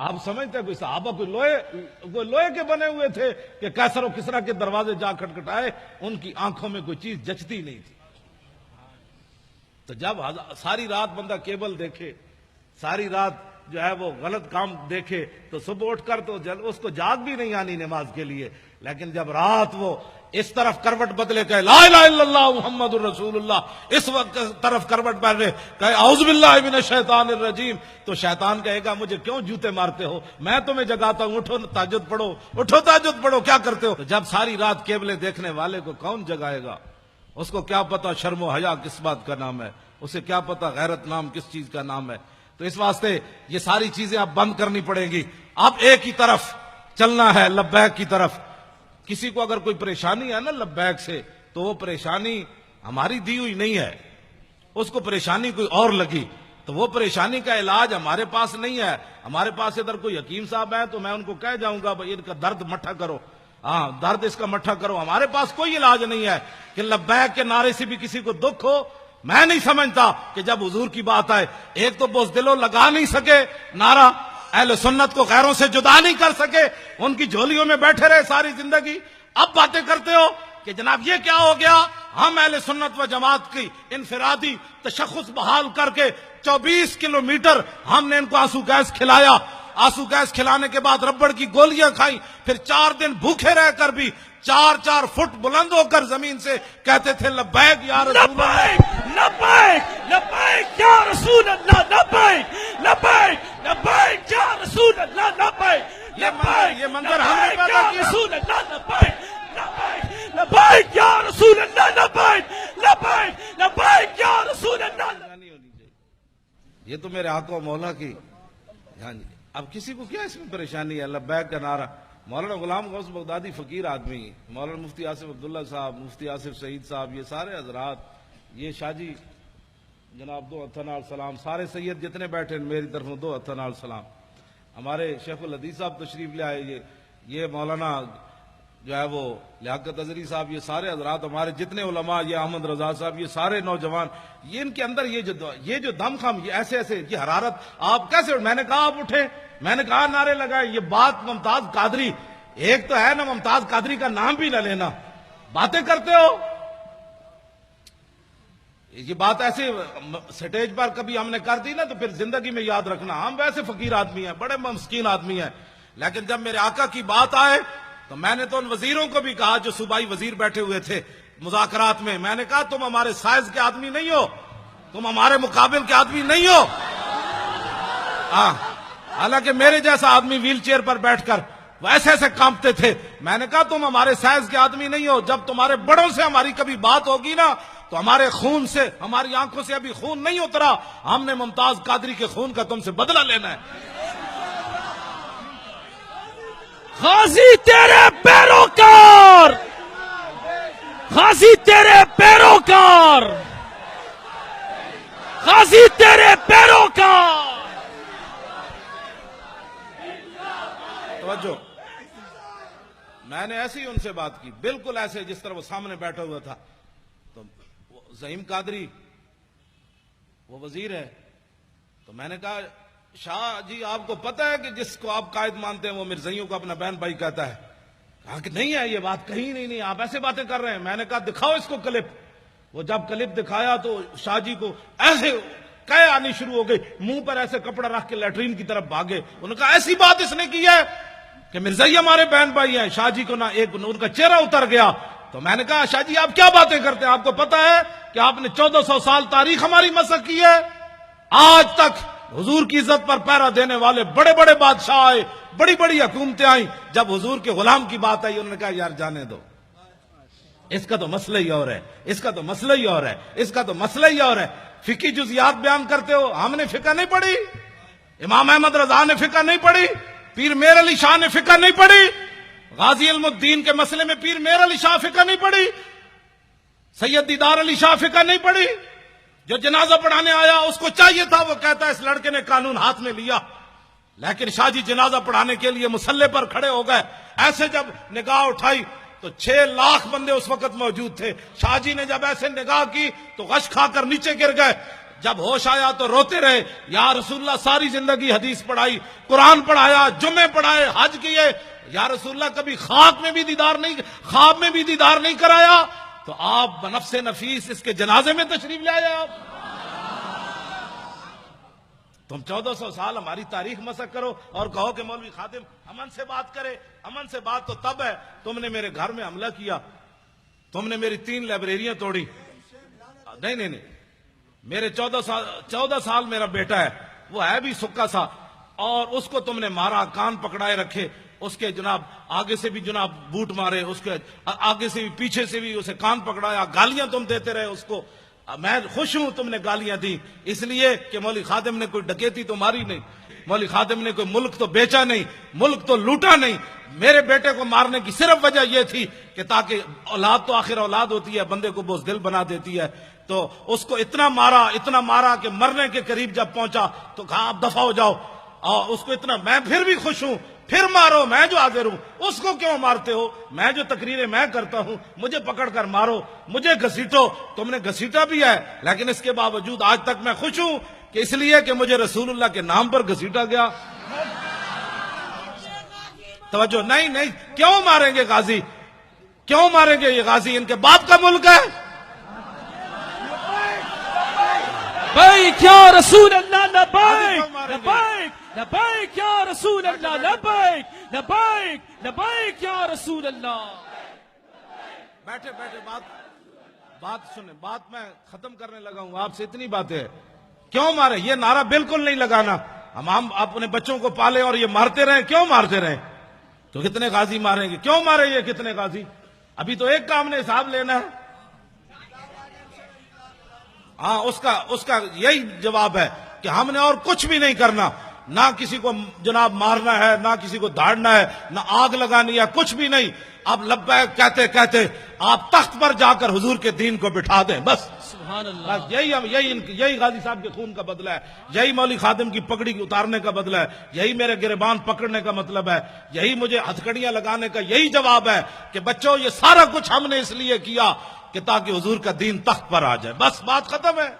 آپ سمجھتے ہیں کوئی صحابہ کوئی لوہے کے بنے ہوئے تھے کہ کیسر و کسرا کے دروازے جا کھٹکھٹائے؟ ان کی آنکھوں میں کوئی چیز جچتی نہیں تھی. تو جب ساری رات بندہ کیبل دیکھے، ساری رات جو ہے وہ غلط کام دیکھے، تو صبح اٹھ کر تو اس کو جاگ بھی نہیں آنی نماز کے لیے. لیکن جب رات وہ اس طرف کروٹ بدلے کہ لا الہ الا اللہ محمد الرسول اللہ، اس وقت طرف کروٹ بدلے کہ اعوذ باللہ من الشیطان الرجیم، تو شیطان کہے گا مجھے کیوں جوتے مارتے ہو، میں تمہیں جگاتا ہوں، اٹھو تہجد پڑھو، اٹھو تہجد پڑھو، کیا کرتے ہو؟ تو جب ساری رات کیبلیں دیکھنے والے کو کون جگائے گا؟ اس کو کیا پتا شرم و حیا کس بات کا نام ہے، اسے کیا پتا غیرت نام کس چیز کا نام ہے. تو اس واسطے یہ ساری چیزیں اب بند کرنی پڑیں گی. اب ایک ہی طرف چلنا ہے، لبیک کی طرف. کسی کو اگر کوئی پریشانی ہے نا لبیک سے، تو وہ پریشانی ہماری دی ہوئی نہیں ہے، اس کو پریشانی کوئی اور لگی، تو وہ پریشانی کا علاج ہمارے پاس نہیں ہے. ہمارے پاس ادھر کوئی حکیم صاحب ہیں تو میں ان کو کہہ جاؤں گا بھائی ان کا درد مٹھا کرو، ہاں درد اس کا مٹھا کرو. ہمارے پاس کوئی علاج نہیں ہے کہ لبیک کے نعرے سے بھی کسی کو دکھ ہو. میں نہیں سمجھتا کہ جب حضور کی بات آئے، ایک تو بزدلوں لگا نہیں سکے نعرہ، اہل سنت کو غیروں سے جدا نہیں کر سکے، ان کی جھولیوں میں بیٹھے رہے ساری زندگی. اب باتیں کرتے ہو کہ جناب یہ کیا ہو گیا، ہم اہل سنت و جماعت کی انفرادی تشخص بحال کر کے 24 کلومیٹر ہم نے ان کو آنسو گیس کھلایا. آنسو گیس کھلانے کے بعد ربڑ کی گولیاں کھائیں، پھر 4 دن بھوکے رہ کر بھی 4 فٹ بلند ہو کر زمین سے کہتے تھے لبیک یا رسول اللہ، لبیک لبیک یا رسول اللہ، لبیک لبیک لبیک یا رسول اللہ، لبیک یہ منظر ہم نے پیدا کیا. رسول اللہ، لبیک لبیک لبیک یا رسول اللہ، لبیک لبیک لبیک یا رسول اللہ. نہیں ہونی چاہیے. یہ تو میرے آقا و مولا کی. ہاں جی، اب کسی کو کیا اس میں پریشانی ہے؟ لبیک کا نعرہ. مولانا غلام غوث بغدادی فقیر آدمی، مولانا مفتی آصف عبداللہ صاحب، مفتی آصف سعید صاحب، یہ سارے حضرات، یہ شاہ جی جناب 2 ہتھنال سلام، سارے سید جتنے بیٹھے ہیں میری طرف 2 ہتھنال سلام. ہمارے شیخ الحدیث صاحب تشریف لے آئے، یہ مولانا جو ہے وہ لیاقت اظہری صاحب، یہ سارے حضرات ہمارے جتنے علماء، یہ احمد رضا صاحب، یہ سارے نوجوان، یہ ان کے اندر یہ جو دم خم، یہ ایسے یہ حرارت، آپ کیسے؟ میں نے کہا آپ اٹھیں، میں نے کہا نعرے لگائے. یہ بات ممتاز قادری، ایک تو ہے نا ممتاز قادری کا نام بھی نہ لینا، باتیں کرتے ہو. یہ بات ایسے سٹیج پر کبھی ہم نے کر دی نا تو پھر زندگی میں یاد رکھنا، ہم ویسے فقیر آدمی ہیں، بڑے مسکین آدمی ہیں، لیکن جب میرے آقا کی بات آئے تو میں نے تو ان وزیروں کو بھی کہا جو صوبائی وزیر بیٹھے ہوئے تھے مذاکرات میں نے کہا تم ہمارے سائز کے آدمی نہیں ہو، تم ہمارے مقابل کے آدمی نہیں ہو. حالانکہ میرے جیسا آدمی ویل چیئر پر بیٹھ کر وہ ایسے کانپتے تھے. میں نے کہا تم ہمارے سائز کے آدمی نہیں ہو، جب تمہارے بڑوں سے ہماری کبھی بات ہوگی نا تو ہمارے خون سے، ہماری آنکھوں سے ابھی خون نہیں اترا، ہم نے ممتاز قادری کے خون کا تم سے بدلہ لینا ہے. غازی تیرے پیروکار، غازی تیرے پیروکار، غازی تیرے پیروکار. توجہ، میں نے ایسے ہی ان سے بات کی، بالکل ایسے جس طرح وہ سامنے بیٹھا ہوا تھا. تو زعیم قادری وہ وزیر ہے، تو میں نے کہا شاہ جی آپ کو پتہ ہے کہ جس کو آپ قائد مانتے ہیں وہ مرزائیوں کو اپنا بہن بھائی کہتا ہے؟ کہا کہ نہیں ہے یہ بات، کہیں نہیں، آپ ایسے باتیں کر رہے ہیں. میں نے کہا دکھاؤ اس کو کلپ. وہ جب کلپ دکھایا تو شاہ جی کو ایسے کہے آنی شروع ہو گئی، منہ پر ایسے کپڑا رکھ کے لیٹرین کی طرف بھاگے. انہوں نے کہا ایسی بات اس نے کی ہے کہ مرزائی ہمارے بہن بھائی ہیں. شاہ جی کو ان کا چہرہ اتر گیا. تو میں نے کہا شاہ جی آپ کیا باتیں کرتے ہیں؟ آپ کو پتا ہے کہ آپ نے 1400 سال تاریخ ہماری مسخ کی ہے. آج تک حضور کی عزت پر پہرا دینے والے بڑے بڑے بادشاہ آئے، بڑی بڑی حکومتیں آئیں، جب حضور کے غلام کی بات آئی انہوں نے کہا یار جانے دو، اس کا تو مسئلہ ہی اور ہے، اس کا تو مسئلہ ہی اور ہے، اس کا تو مسئلہ ہی اور ہے. فقہی جزیات بیان کرتے ہو، ہم نے فقہ نہیں پڑھی، امام احمد رضا نے فقہ نہیں پڑھی، پیر میر علی شاہ نے فقہ نہیں پڑھی، غازی علم الدین کے مسئلے میں پیر میر علی شاہ فقہ نہیں پڑھی، سید دیدار علی شاہ فقہ نہیں پڑھی. جو جنازہ پڑھانے آیا اس کو چاہیے تھا، وہ کہتا ہے اس لڑکے نے قانون ہاتھ میں لیا، لیکن شاہ جی جنازہ پڑھانے کے لیے مصلے پر کھڑے ہو گئے. ایسے جب نگاہ اٹھائی تو 6 لاکھ بندے اس وقت موجود تھے. شاہ جی نے جب ایسے نگاہ کی تو غش کھا کر نیچے گر گئے. جب ہوش آیا تو روتے رہے، یا رسول اللہ ساری زندگی حدیث پڑھائی، قرآن پڑھایا، جمعے پڑھائے، حج کیے، یا رسول اللہ کبھی خواب میں بھی دیدار نہیں کرایا، تو آپ بنفس نفیس اس کے جنازے میں تشریف لے آئے۔ آپ تم 1400 سال ہماری تاریخ مسخ کرو اور کہو کہ مولوی خادم امن سے بات کرے۔ امن سے بات تو تب ہے تم نے میرے گھر میں حملہ کیا، تم نے میری 3 لائبریریاں توڑی۔ نہیں، میرے 14 سال میرا بیٹا ہے، وہ ہے بھی سکا سا، اور اس کو تم نے مارا، کان پکڑائے رکھے، اس کے جناب آگے سے بھی جناب بوٹ مارے، اس کے آگے سے بھی پیچھے سے بھی اسے کان پکڑایا، گالیاں تم دیتے رہے اس کو۔ میں خوش ہوں تم نے گالیاں دی، اس لیے کہ مولوی خادم نے کوئی ڈکیتی تو ماری نہیں، مولوی خادم نے کوئی ملک تو بیچا نہیں، ملک تو لوٹا نہیں۔ میرے بیٹے کو مارنے کی صرف وجہ یہ تھی کہ تاکہ اولاد تو آخر اولاد ہوتی ہے، بندے کو بزدل بنا دیتی ہے، تو اس کو اتنا مارا کہ مرنے کے قریب جب پہنچا تو کہا آپ دفع ہو جاؤ، اور اس کو اتنا، میں پھر بھی خوش ہوں، پھر مارو، میں جو حاضر ہوں، اس کو کیوں مارتے ہو؟ میں جو تقریریں میں کرتا ہوں، مجھے پکڑ کر مارو، مجھے گھسیٹو، تم نے گھسیٹا بھی ہے، لیکن اس کے باوجود آج تک میں خوش ہوں کہ اس لیے کہ مجھے رسول اللہ کے نام پر گھسیٹا گیا۔ توجہ نہیں، کیوں ماریں گے غازی؟ کیوں ماریں گے یہ غازی؟ ان کے باپ کا ملک ہے۔ لبیک یا رسول اللہ، لبیک لبیک لبیک یا رسول اللہ، لبیک لبیک لبیک یا رسول اللہ۔ بیٹھے بات سنیں، بات میں ختم کرنے لگا ہوں، آپ سے اتنی باتیں ہیں۔ کیوں مارے؟ یہ نعرہ بالکل نہیں لگانا، ہم اپنے بچوں کو پالے اور یہ مارتے رہیں، کیوں مارتے رہیں؟ تو کتنے غازی ماریں گے؟ کیوں مارے یہ کتنے غازی؟ ابھی تو ایک کام نے حساب لینا ہے۔ ہاں، اس کا یہی جواب ہے کہ ہم نے اور کچھ بھی نہیں کرنا، نہ کسی کو جناب مارنا ہے، نہ کسی کو دھاڑنا ہے، نہ آگ لگانی ہے، کچھ بھی نہیں۔ اب لبیک کہتے کہتے آپ تخت پر جا کر حضور کے دین کو بٹھا دیں، بس سبحان اللہ۔ بس یہی غازی صاحب کے خون کا بدلہ ہے، یہی مولوی خادم کی پگڑی اتارنے کا بدلہ ہے، یہی میرے گریبان پکڑنے کا مطلب ہے، یہی مجھے ہتھکڑیاں لگانے کا یہی جواب ہے کہ بچوں یہ سارا کچھ ہم نے اس لیے کیا کہ تاکہ حضور کا دین تخت پر آ جائے، بس بات ختم ہے۔